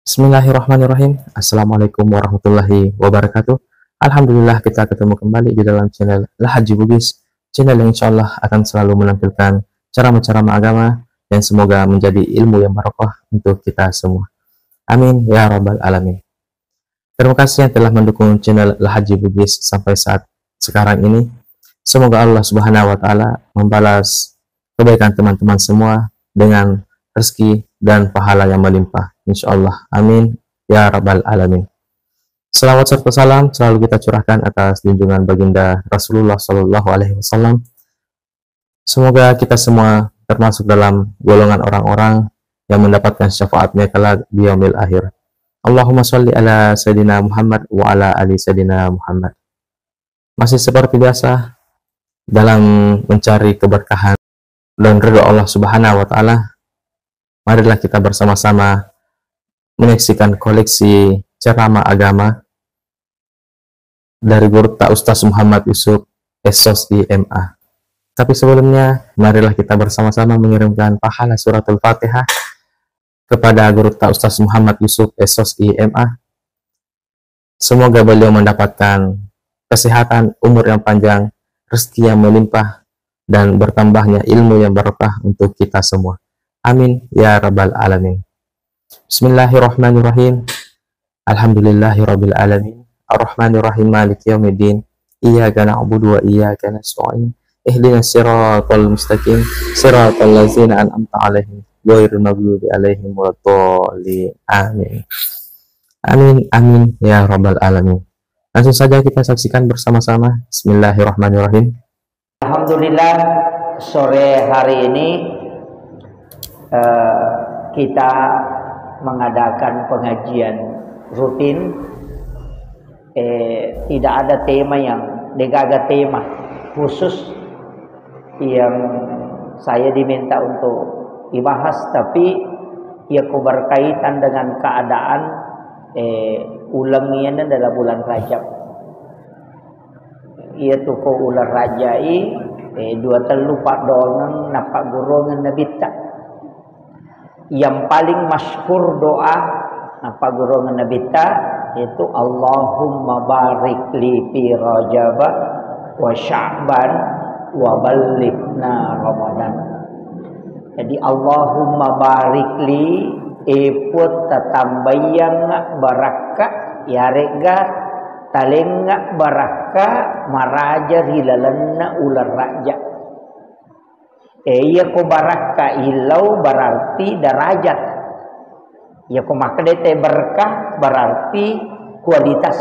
Bismillahirrahmanirrahim. Assalamualaikum warahmatullahi wabarakatuh. Alhamdulillah kita ketemu kembali di dalam channel Lahaji Bugis, channel yang insya Allah akan selalu menampilkan ceramah-ceramah agama dan semoga menjadi ilmu yang barokah untuk kita semua. Amin ya rabbal alamin. Terima kasih yang telah mendukung channel Lahaji Bugis sampai saat sekarang ini. Semoga Allah Subhanahu wa taala membalas kebaikan teman-teman semua dengan rezeki dan pahala yang melimpah, insyaallah. Amin ya rabbal alamin. Selawat serta salam selalu kita curahkan atas junjungan baginda Rasulullah Shallallahu Alaihi Wasallam. Semoga kita semua termasuk dalam golongan orang-orang yang mendapatkan syafaatnya kelak di yaumil akhir. Allahumma sholli ala sayyidina Muhammad wa ala ali sayyidina Muhammad. Masih seperti biasa dalam mencari keberkahan dan ridha Allah Subhanahu wa taala, marilah kita bersama-sama menyaksikan koleksi ceramah agama dari Guru Ustaz Muhammad Yusuf Esos IMA. Tapi sebelumnya, marilah kita bersama-sama mengirimkan pahala suratul Fatihah kepada Guru Ustaz Muhammad Yusuf Esos IMA. Semoga beliau mendapatkan kesehatan, umur yang panjang, rezeki yang melimpah, dan bertambahnya ilmu yang barokah untuk kita semua. Amin ya rabbal alamin. Bismillahirrahmanirrahim. Alhamdulillahirabbil alamin. Arrahmanirrahim maliki yaumiddin. Iyyaka na'budu wa iyyaka nasta'in. Ihdinas siratal mustaqim. Siratal ladzina an'amta 'alaihim ghairil maghdubi 'alaihim waladdallin. Amin. Amin amin ya rabbal alamin. Langsung saja kita saksikan bersama-sama. Bismillahirrahmanirrahim. Alhamdulillah, sore hari ini kita mengadakan pengajian rutin. Tidak ada tema yang degaga tema khusus yang saya diminta untuk dibahas, tapi ia berkaitan dengan keadaan ulangnya dalam bulan Rajab. Ia tuko ular rajai dua telu pak dongang napak gurongan nabita. Yang paling masyhur doa apa golongan nabita itu Allahumma barik li fi Rajab wa Sya'ban wa ballighna Ramadan. Jadi Allahumma barik li eput tatambayang baraka yarega talenga baraka maraja hilalanna ular raja. Iya ko baraka ilau berarti derajat. Ya ko makdete berkah berarti kualitas.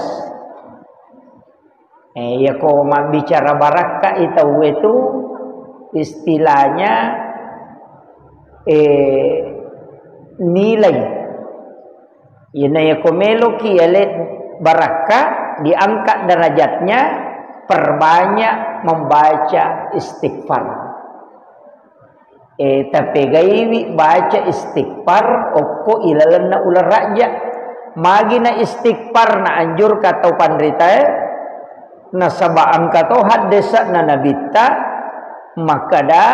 Ya ko bicara baraka itu istilahnya nilai. Ina ya ko meloki elet baraka diangkat derajatnya perbanyak membaca istighfar. Tapi gaiwi baca istighfar oko ilalanna ular raja magina istighfar na anjur katau pandrita na sabaan katau haddesa na nabita makada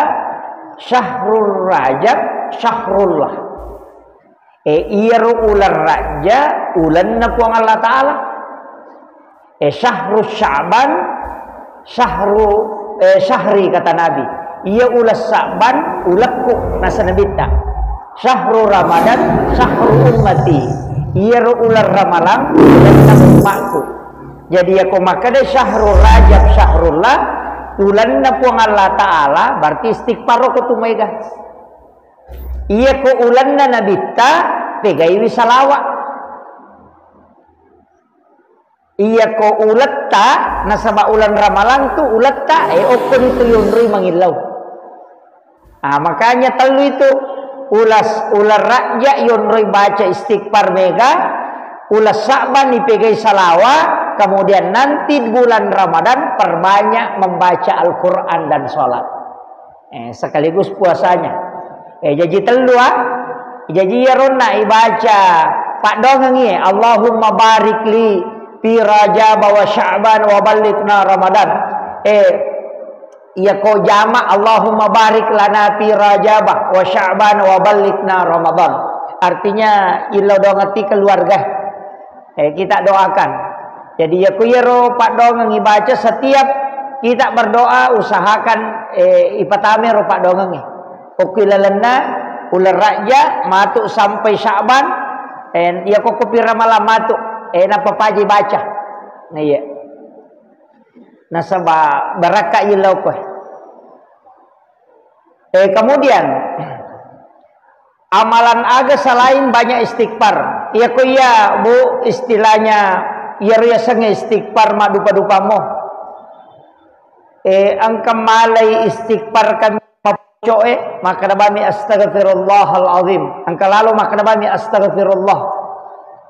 syahrul rajab syahrullah iyaru ular raja ulan na puang Allah Ta'ala syahrul sya'ban syahri kata Nabi. Ia ulas Sa'ban ulakku nasa nabita. Syahrul Ramadan syahrul ummati. Ia ular Ramalan dan umatku. Jadi aku makanya syahrul Rajab syahrullah ulan na puang Allah Ta'ala berarti istighfar ko tumega. Ia ko ulan na nabita pegaiwi salawat. Ia ko ulatta nasaba ulan Ramalan tu ulatta okon itu yunri mangilaw. Makanya telu itu ular raja yunri baca istighfar mega, ulas Sa'ban dipegai salawat, kemudian nanti di bulan Ramadan perbanyak membaca Al-Quran dan sholat. Sekaligus puasanya. Jadi telu jadi ya rona ibaca pak dongeng Allahumma barik li fi Rajab wa Sya'ban wa ballighna Ramadan. Ia ko jama Allahumma barik lana fi Rajab wa Sya'ban wa ballighna Ramadan. artinya ilau dongati keluarga. Kita doakan. Jadi ya kuyero pak dongeng ibaca setiap kita berdoa usahakan ipatame ro pak dongeng. Okilalena ular raja matuk sampai Sya'ban ya kok kopira malam matuk napa paji baca. Nah iya. Nasaba baraka ilau ko. Kemudian amalan aga selain banyak istighfar. Ya ko ya Bu istilahnya ya sange istighfar mak dupa-dupa mo. Angka malai istighfar kami mapocoe maka nabami astaghfirullahal azim. Angka lalu maka nabami astaghfirullah.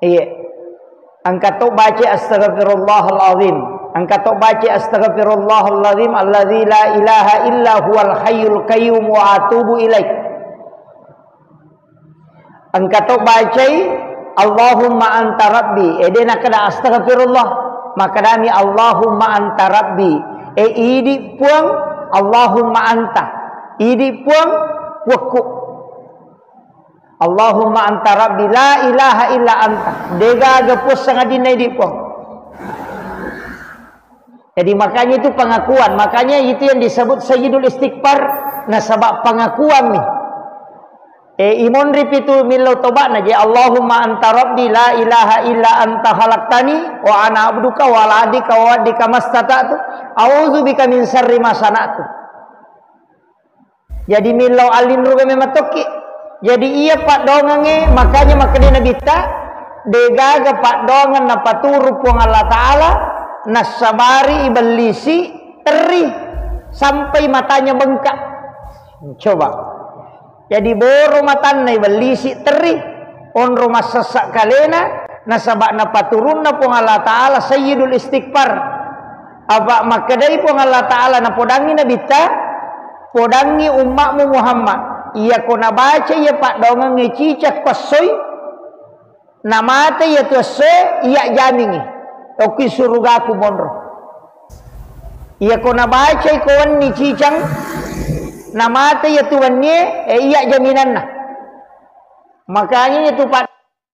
Iya. Angka to baca astaghfirullahal azim. Angka to baca astaghfirullahal azim alladzi la ilaha illa huwal hayyul qayyum wa atubu ilaih. Angka to baca Allahumma anta rabbi. Edena kada astaghfirullah maka nami Allahumma anta rabbi. Idi puang Allahumma anta. Idi puang waku. Allahumma anta rabbi la ilaha illa anta. Dega gepus sangadina idi puang. Jadi makanya itu pengakuan. Makanya itu yang disebut sayyidul istighfar. Nah sebab pengakuan nih. Imon ripitu milau tobat naja Allahumma anta rabbi la ilaha illa anta khalaqtani wa ana abduka wa la adika wa adika mastata'tu a'udzu bika min syarri ma sana'tu. Jadi milau alin ruga mematoki. Jadi iya pak dongange makanya makanya nabi ta degaga pak dongan na paturu puang Allah taala nasabari iblisi teri sampai matanya bengkak. Coba. Jadi boro matan na iblisi teri on rumah sesak kalena nasabak na paturun na puang Allah taala sayyidul istighfar. Apa makadai puang Allah taala na podangi nabi ta podangi umatmu Muhammad. Iya ko na baca ya pak dongang ngecicak pasoy namate ya tuase iya jamingi oki surugaku monro. Iya ko na baca ko ni cicang namate ya tuannya iya jaminan na. Makanya itu pak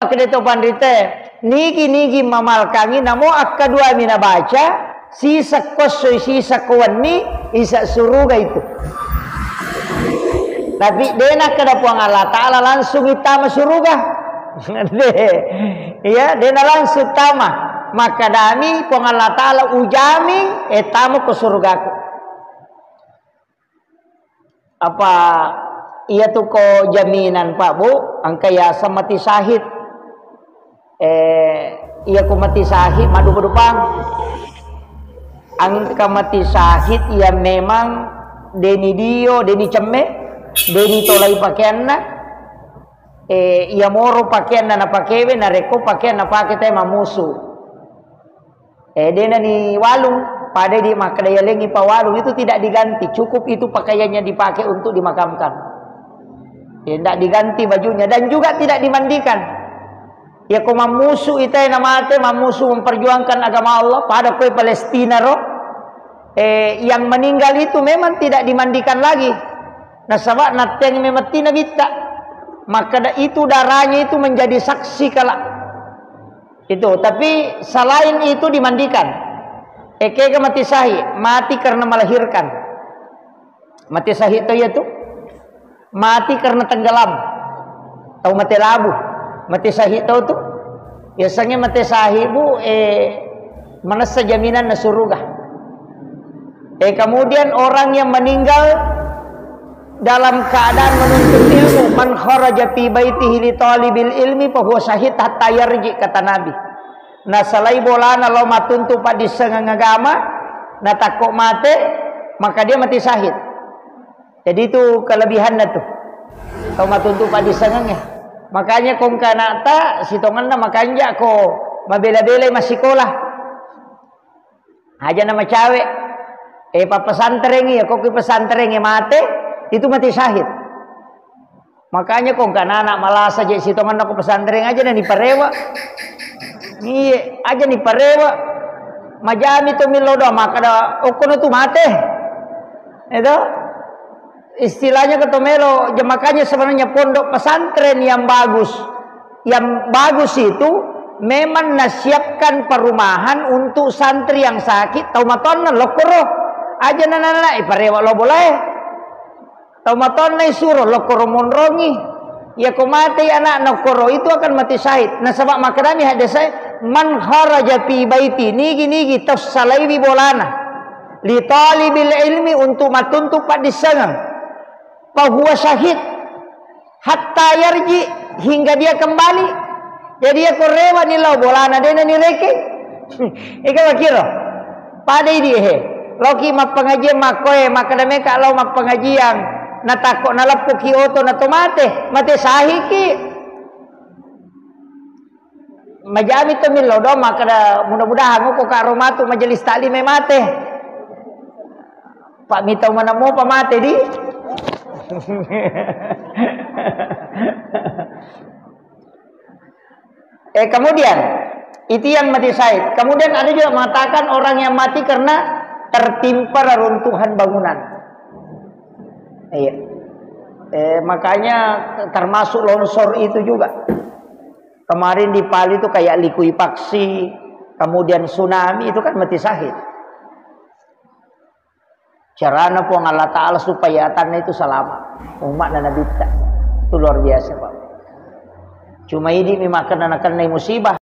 kedeto pandrite niki mamal kangi namo akka dua mina baca sisa kosoy sisa kowani isa suruga itu. Tapi dena kada puang Allah taala langsung itama suruga. Ya, dena langsung tama. Maka dami puang Allah taala ujami etamu ke surgaku. Apa iya tuh ko jaminan Pak Bu, angka ya mati syahid. Iya ko mati syahid madu bedupang. Angka mati syahid ya memang deni dio deni cemme deni tolai pakaian na ia moro pakaian na pakewe na reko pakaian na pakete mamusu dena ni walung pada di makadaya lengi pa walung itu tidak diganti, cukup itu pakaiannya dipakai untuk dimakamkan. Tidak diganti bajunya dan juga tidak dimandikan. Ya ko mamusu itai namate mamusu memperjuangkan agama Allah pada kue Palestina roh yang meninggal itu memang tidak dimandikan lagi. Nah sebab nateng memati nabita maka itu darahnya itu menjadi saksi kala itu. Tapi selain itu dimandikan. Eke mati sahih mati karena melahirkan. Mati sahih itu yaitu mati karena tenggelam atau mati labu. Mati sahih itu tuh biasanya mati sahih Bu mana jaminan na surga. Kemudian orang yang meninggal dalam keadaan menuntut ilmu, man kharaja fi baitihi li talibil ilmi fa huwa syahid hatta yarji, kata Nabi. Nah salai bolana lo matuntu pa disengang agama na takok mate maka dia mati syahid. Jadi itu kelebihannya tuh. Kau matuntu pa disengangnya. Makanya kong kanata sitonganna makanya ko mabela-bela masih sekolah. Aja nama cawe. Pa pesantren ya kok pesantren mate itu mati syahid. Makanya kok kan anak malas aja sitongan aku pesantren aja dan diparewa. Iya, aja diparewa. Majami to milodo maka da okono tu mate. Itu istilahnya ketomelo, makanya sebenarnya pondok pesantren yang bagus itu memang nasiapkan perumahan untuk santri yang sakit. Taumaton lokoro aja nana iparewa lo boleh. Taumaton suruh lokoro monrongi. Ya ko mati anak lokoro itu akan mati syahid. Nah sebab makadami hadis saya man kharaja fi baiti nigi tafsalaibi bolana li talibil ilmi untuk matuntu padisangan bahwa syahid hatta yarji hingga dia kembali. Jadi aku rewa ni lau bolana dia ni reke. Ika makiro. Pada ini loki mak pengajian makoe makadame kalau mak pengajian natakok nalapo kioto na tomate mate sahiki. Majami to milo do makada mudah-mudahan ko ka romatu majelis taklim mate. Pak mitaw mana mo pamate di. Kemudian itu yang mati syahid. Kemudian ada juga mengatakan orang yang mati karena tertimpa reruntuhan bangunan. Iya. Makanya termasuk longsor itu juga. Kemarin di Pali itu kayak likuifaksi, kemudian tsunami itu kan mati syahid. Carana po Allah Ta'ala supaya tanah itu selamat. Umat dan Nabi itu luar biasa Pak. Cuma ini memang kena musibah.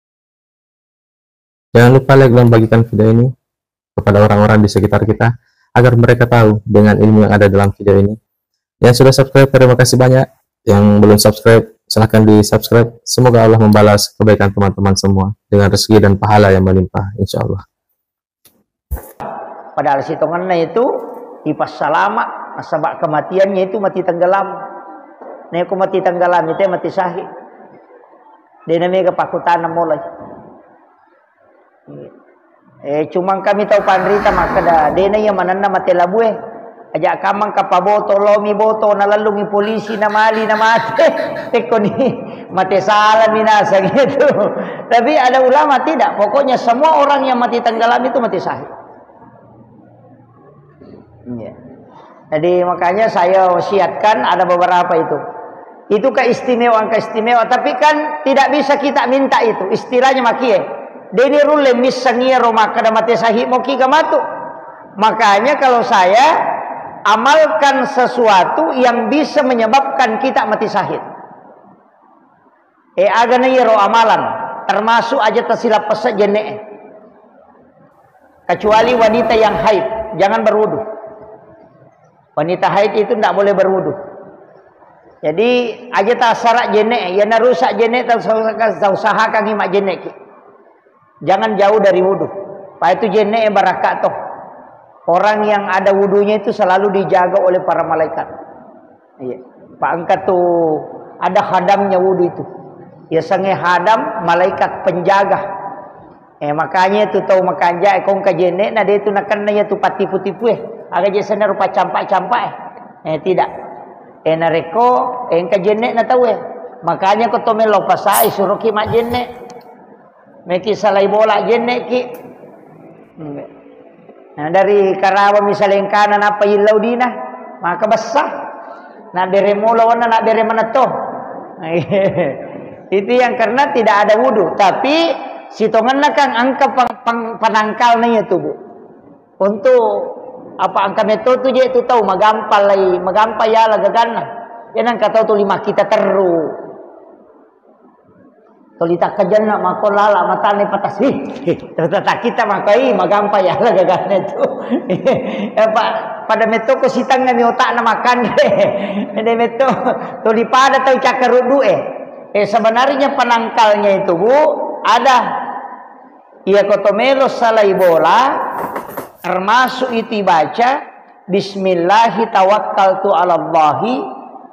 Jangan lupa like dan bagikan video ini kepada orang-orang di sekitar kita agar mereka tahu dengan ilmu yang ada dalam video ini. Yang sudah subscribe terima kasih banyak. Yang belum subscribe silahkan di subscribe. Semoga Allah membalas kebaikan teman-teman semua dengan rezeki dan pahala yang melimpah insya Allah. Padahal sitongannya itu ipas salama sebab kematiannya itu mati tenggelam. Nah aku mati tenggelam itu mati syahid. Dia namanya kepakutan mulai. Cuma kami tahu panrita makada. Dia namanya manana mati labue. Ajak kamang kapaboto lomi boto nalalungi polisi na mali na mati. Teko ni mati salah minasa gitu. Tapi ada ulama tidak. Pokoknya semua orang yang mati tenggelam itu mati syahid. Ya. Jadi makanya saya wasiatkan ada beberapa itu. Itu keistimewaan, tapi kan tidak bisa kita minta itu. Istilahnya makie. Deni rule misangia Roma kada mati sahih moki gamatu. Makanya kalau saya amalkan sesuatu yang bisa menyebabkan kita mati sahid. Agana yero amalan termasuk aja tersilap pesat jene. Kecuali wanita yang haid, jangan berwudu. Wanita haid itu tidak boleh berwudu. Jadi aja tak sarak jenek, ya narusak jenek tak usahakan himak jenek. Jangan jauh dari wudu. Pak itu jenek barakat toh. Orang yang ada wudunya itu selalu dijaga oleh para malaikat. Iya. Pak angkat tuh ada hadamnya wudu itu. Ya sange hadam malaikat penjaga. Makanya itu tahu makanja kong ka jenek nah dia itu nakannya tu patipu-tipu Aga je sana rupa campak-campak tidak. Nareko engka jenek na tahu makanya ko tomelo pasai suruh ki mak jenek meki salai bola jenek ki. Nah dari Karawang misalnya yang kanan apa ilau dina maka besar na bere molo wana na bere mana toh. Itu yang karena tidak ada wudu tapi sitongan kang angka panangkalnya itu Bu untuk apa angka metode je itu tahu magampal ya lagagana yan kataw to lima kita teru tolita kajan na makolala matane patas tertata kita makai magampal ya lagagana itu pada metode ko sitang na mi otak na makan ede metode tolipada tahu cakarudu sebenarnya penangkalnya itu Bu ada ia kotomelo salai bola termasuk itu baca bismillahi tawakkaltu 'alallahi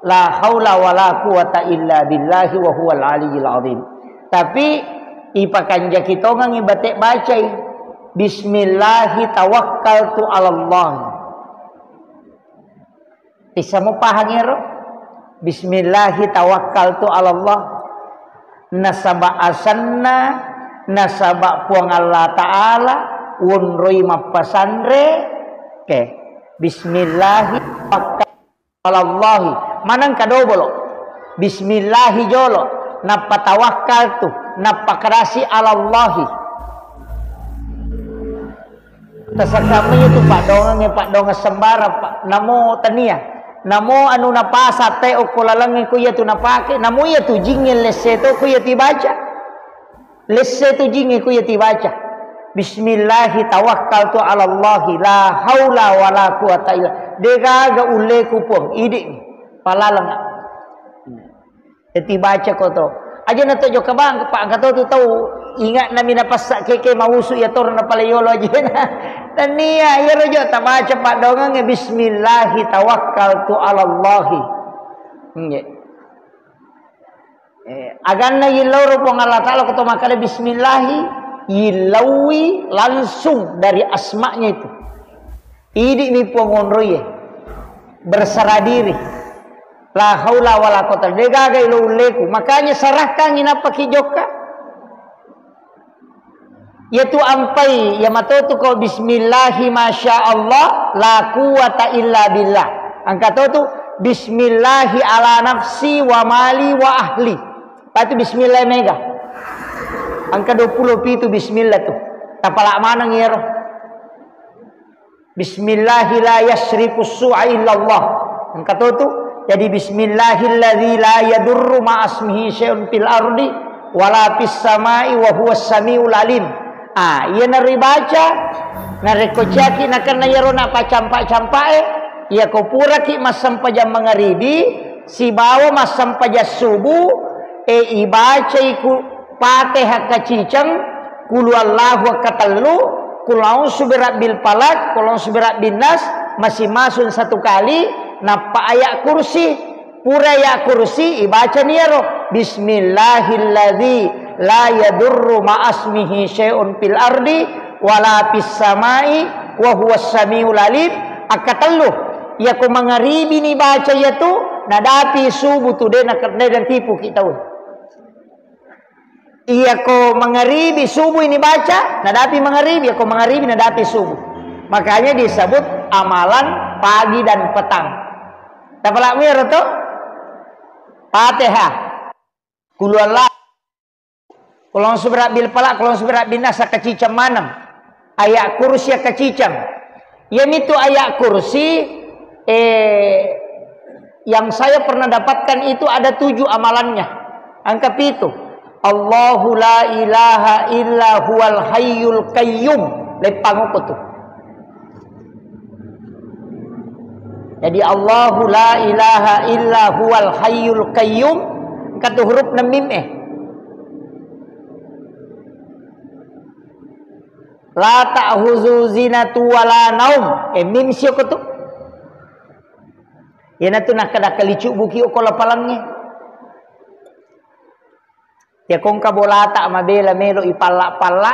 la haula wala quwata illa billahi wa huwal aliyyil azim. Tapi ipakanja kita ngibate baca bismillahi tawakkaltu 'alallahi. Bisa mo pahangiro bismillahi tawakkaltu 'alallah nasaba asanna nasaba puang Allah taala unroi mapasandre ke bismillahi alallahi manang kadobolo bismillahi jolo napa tawakkaltu napa kerasi alallahi tasakami itu pak dongang sembara pak namo tania namo anu napasa te okolalangi ku ya tu napake namo ya tu jingel leseto ku ya tibaca leseto jingel ku ya tibaca bismillahi tawakkaltu ala Allahi la haula wala quwata illa degaga ulle kupong idik palalang eti baca koto aja na to jo kabang pak kato tu tahu ingat nami na pasak keke mausu ya tor na palayolo aja na tania ya rojo ta baca pak dongang bismillahi tawakkaltu ala Allahi agan na yiloro pong Allah taala koto makale bismillahi yilawi langsung dari asma'nya itu ini mi pongonroye berserah diri la haula wala quwata degaga iluleku makanya serahkan inapa kijoka yaitu ampai ya matotu ko bismillahi masya Allah la quwata illa billah angkat tu bismillahi ala nafsi wa mali wa ahli patu bismillah mega angka 20 itu bismillah tuh tapalak mana ngiro bismillahi la yasriku su'a illallah angka tuh jadi bismillahilladzi la yadurru ma'asmihi syai'un fil ardi wala fis samai wa huwas samiul alim iya nari baca nari kocaki nakana yaro na pacampa-campae ya ko pura ki masam pajam mangaribi si bawa masam pajas subuh ibaca iku Fatihah kacicang kulu Allahu katallu kulau subirat bil palak kulau subirat bin nas masih masun satu kali napa ayat kursi pura ayat kursi ibaca niaro bismillahilladzi la yadurru ma'asmihi syai'un fil ardi wala fis samai wa huwas samiul alim akatallu ya ko mangaribi ni baca ya tu nadapi subuh tu de nak dan tipu kita iya ko mangaribi subuh ini baca nadapi mangaribi ya ko mangaribi nadapi subuh makanya disebut amalan pagi dan petang tapalak mir to Fatihah kulu Allah kulon subrat bil palak kulon subrat bin nas kacicam manam ayat kursi kacicam ya itu ayat kursi yang saya pernah dapatkan itu ada 7 amalannya angka 7 Allahu la ilaha illa huwal hayyul qayyum lepang ko tu jadi Allahu la ilaha illa huwal hayyul qayyum katu huruf na mim la ta'khuzu zinatu wala naum mim sio ko tu yana tu nakada kalicu buki ko lapalangnya ya kong kabolata mabela melo ipala-pala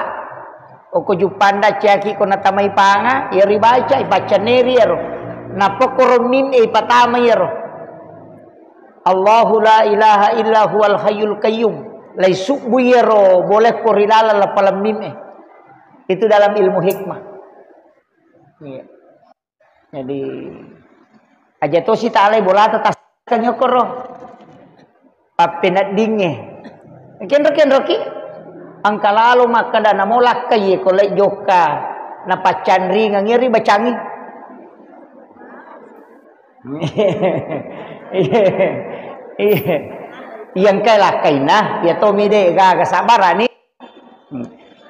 o ko jupanda ciaki ko natamay panga ya ribaca ibaca neri yaro napokoro mim ipatama yaro Allahu la ilaha illa huwal hayyul qayyum laisu buyero boleh ko rilala la palam mim itu dalam ilmu hikmah iya jadi aja to si taale bolata tas kanyo koro papenat dinge Kenro ki angka lalu maka dana molak kay kolay joka na pacanri ngiri bacangi yang kalakay na ya to mide gaga sabarani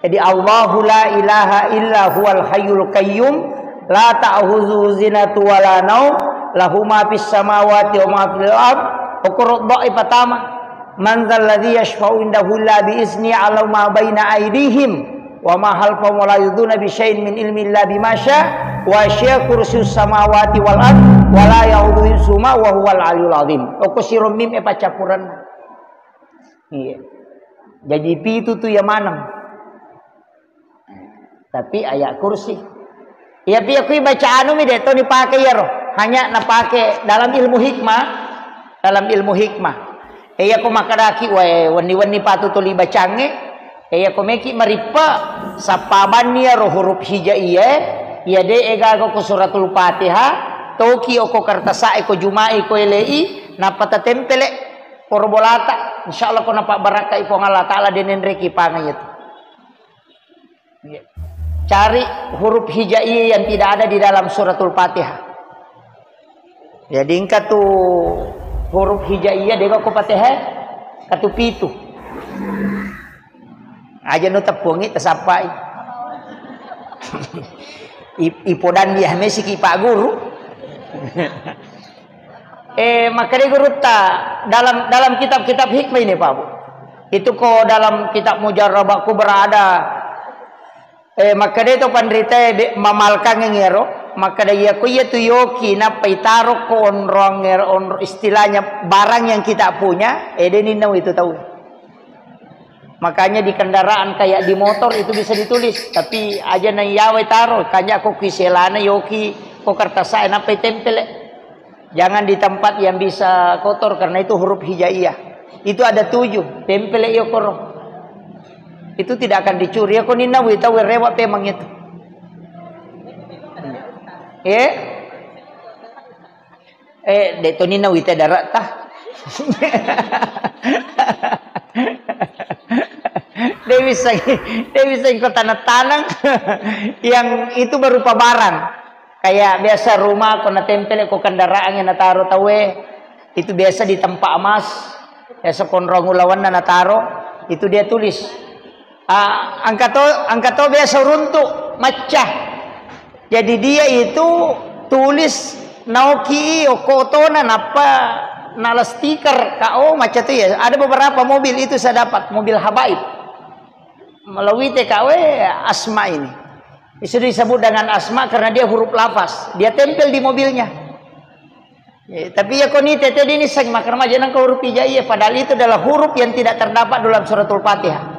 jadi Allahu la ilaha illa huwal hayyul qayyum la ta'khuzu zinatu wala naum lahu ma fis samawati wa ma fil ard ukur dha'i patama man dzalladzi yashfa'u indahu illa bi izni 'ala ma baina aydihim wa ma halfahum wa la yuduna bi syai'in min ilmi illa bima syaa wa syaa kursius samawati wal ard wa la ya'uduhu suma wa huwal aliyyul azim oko sirom mim pacapuran iya jadi pitu tu ya manam tapi ayat kursi ya pi aku baca anu mi deto dipakai ya roh hanya napake dalam ilmu hikmah iya ko makadaki wani patutuli bacange iya ko meki maripa sapaban niya ro huruf hijaiyah iya de ega ko suratul Fatihah toki oko kartasa eko jumai ko elei napata tempele korbolata insyaallah ko napa baraka ipo Allah taala denen reki pangai itu. Cari huruf hijaiyah yang tidak ada di dalam suratul Fatihah. Jadi ingka tu huruf hijaiyah dego ko Fatihah katu pitu. Aja no tepungi tesapai. Ipodan dia mesi ki Pak Guru. Maka dia guru dalam kitab-kitab hikmah ini Pak Bu. Itu kok dalam kitab Mujarrabah ku berada. Maka dia itu pandrita mamalkan ngero. Maka dia ku ya tu yoki na paitaro ko onrong ngero istilahnya barang yang kita punya. Dia ninau itu tahu. Makanya di kendaraan kayak di motor itu bisa ditulis. Tapi aja na yawe taro. Kanya ko kiselana yoki ko kartasa na tempel. Jangan di tempat yang bisa kotor karena itu huruf hijaiyah. Itu ada 7. Tempel yo korong. Itu tidak akan dicuri. Aku nina wita rewat memang itu. Deto nina wita darat tah. Dia bisa ikut tanah-tanang yang itu berupa barang. Kayak biasa rumah kena tempel ko kendaraan yang nataro tawe. Itu biasa di tempat emas. Biasa konrong ulawan na nataro. Itu dia tulis. Angkato biasa runtuh macah. Jadi dia itu tulis naoki okotona napa nala stiker kao macam tu ya. Ada beberapa mobil itu saya dapat mobil habaib melalui TKW Asma ini. Itu disebut dengan Asma karena dia huruf lafaz. Dia tempel di mobilnya. Tapi ya koni tete ini sang makar majenan ke huruf hijaiyah padahal itu adalah huruf yang tidak terdapat dalam suratul Fatihah.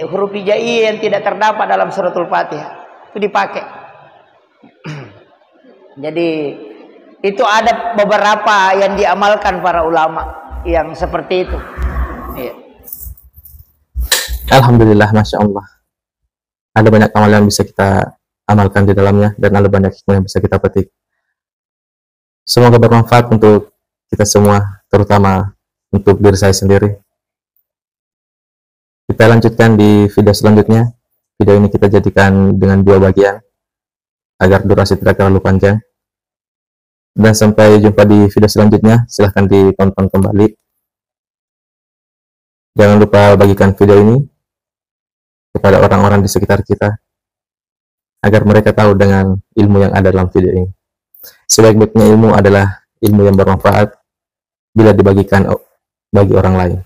Huruf hijaiyah yang tidak terdapat dalam suratul Fatihah itu dipakai. Jadi itu ada beberapa yang diamalkan para ulama yang seperti itu. Alhamdulillah, masya Allah. Ada banyak amal yang bisa kita amalkan di dalamnya dan ada banyak hikmah yang bisa kita petik. Semoga bermanfaat untuk kita semua, terutama untuk diri saya sendiri. Kita lanjutkan di video selanjutnya. Video ini kita jadikan dengan 2 bagian agar durasi tidak terlalu panjang. Dan sampai jumpa di video selanjutnya. Silahkan ditonton kembali. Jangan lupa bagikan video ini kepada orang-orang di sekitar kita agar mereka tahu dengan ilmu yang ada dalam video ini. Sebaik-baiknya ilmu adalah ilmu yang bermanfaat bila dibagikan bagi orang lain.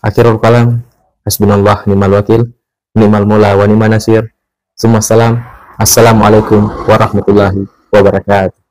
Akhirul kalam. Hasbunallah ni'mal wakil, ni'mal mula wa ni'man nasir. Semua salam. Assalamualaikum warahmatullahi wabarakatuh.